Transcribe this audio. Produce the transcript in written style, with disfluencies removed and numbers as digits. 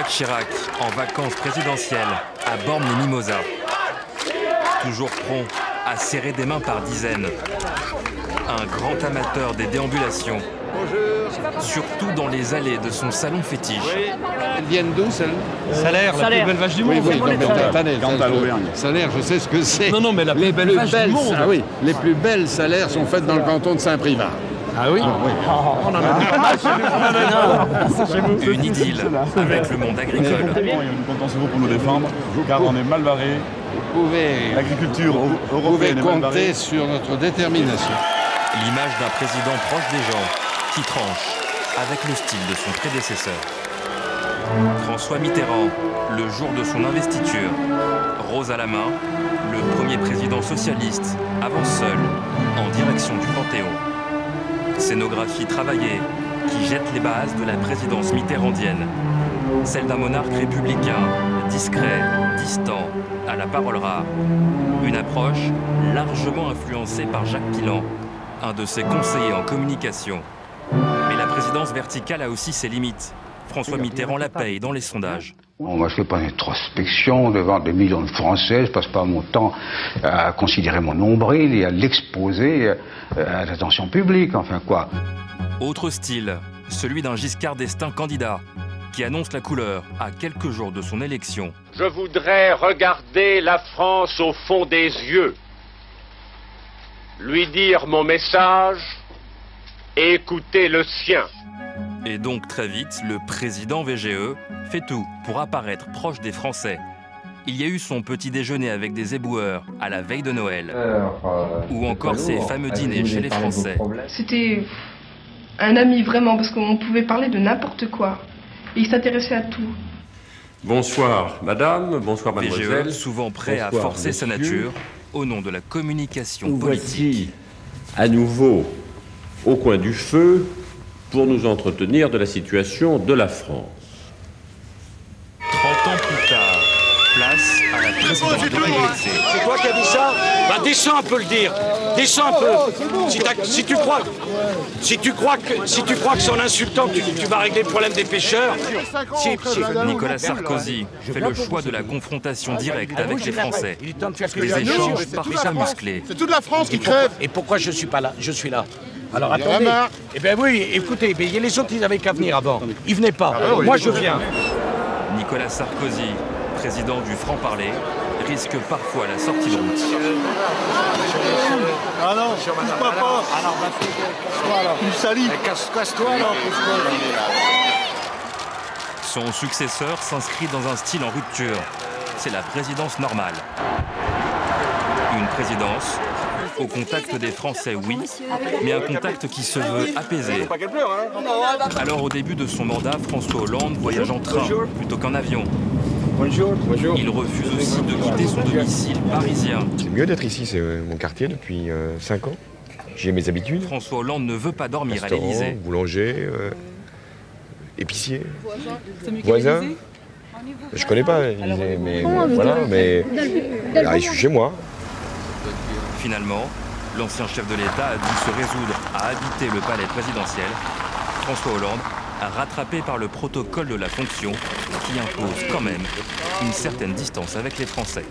Jacques Chirac, en vacances présidentielles, à Bormes-les-Mimosas. Toujours prompt à serrer des mains par dizaines. Un grand amateur des déambulations. Bonjour. Surtout dans les allées de son salon fétiche. Oui. Elles viennent d'où, celles? Salaire, la plus belle vache du monde. Oui, Salaire, je sais ce que c'est. Non, mais la plus belle vache du monde. Ah oui, les plus belles salaires sont faites dans le canton de Saint-Privat. Ah oui, On en a dit pas mal chez nous. Une idylle avec le monde agricole. Il y a une contentieux pour nous défendre, car on est mal barré. Vous pouvez compter sur notre détermination. L'image d'un président proche des gens, qui tranche avec le style de son prédécesseur. François Mitterrand, le jour de son investiture, rose à la main, le premier président socialiste avance seul en direction du Panthéon. Scénographie travaillée qui jette les bases de la présidence mitterrandienne. Celle d'un monarque républicain, discret, distant, à la parole rare. Une approche largement influencée par Jacques Pillan, un de ses conseillers en communication. Mais la présidence verticale a aussi ses limites. François Mitterrand la paye dans les sondages. Moi, je ne fais pas d'introspection devant des millions de Français. Je ne passe pas mon temps à considérer mon nombril et à l'exposer à l'attention publique, enfin quoi. Autre style, celui d'un Giscard d'Estaing candidat, qui annonce la couleur à quelques jours de son élection. Je voudrais regarder la France au fond des yeux, lui dire mon message et écouter le sien. Et donc très vite, le président VGE fait tout pour apparaître proche des Français. Il y a eu son petit déjeuner avec des éboueurs à la veille de Noël, ou encore ses fameux dîners chez les Français. C'était un ami vraiment, parce qu'on pouvait parler de n'importe quoi. Et il s'intéressait à tout. Bonsoir madame, bonsoir mademoiselle. VGE, souvent prêt à forcer sa nature au nom de la communication politique. Voici à nouveau au coin du feu pour nous entretenir de la situation de la France. 30 ans plus tard, place à la présidence de la République. C'est toi qui as dit ça? Bah descends un peu le dire. Descends un peu. Si tu crois que c'est en insultant que tu vas régler le problème des pêcheurs. Nicolas Sarkozy fait le choix de la confrontation directe avec les Français. Les échanges parfois musclés. C'est toute la France qui crève. Et pourquoi je suis pas là? Je suis là. Alors attendez. Eh bien oui, écoutez, les autres ils avaient qu'à venir avant. Ils venaient pas. Moi je viens. Nicolas Sarkozy, président du franc-parler, risque parfois la sortie de route. Ah non, touche-moi pas. Tu me salis. Casse-toi alors. Son successeur s'inscrit dans un style en rupture. C'est la présidence normale. Une présidence au contact des Français, oui, mais un contact qui se veut apaisé. Alors au début de son mandat, François Hollande voyage en train plutôt qu'en avion. Bonjour. Il refuse aussi de quitter son domicile parisien. C'est mieux d'être ici, c'est mon quartier depuis 5 ans. J'ai mes habitudes. François Hollande ne veut pas dormir à l'Élysée. Boulanger, épicier, voisin. Je connais pas l'Élysée, mais voilà, mais là, je suis chez moi. Finalement, l'ancien chef de l'État a dû se résoudre à habiter le palais présidentiel. François Hollande, rattrapé par le protocole de la fonction, qui impose quand même une certaine distance avec les Français.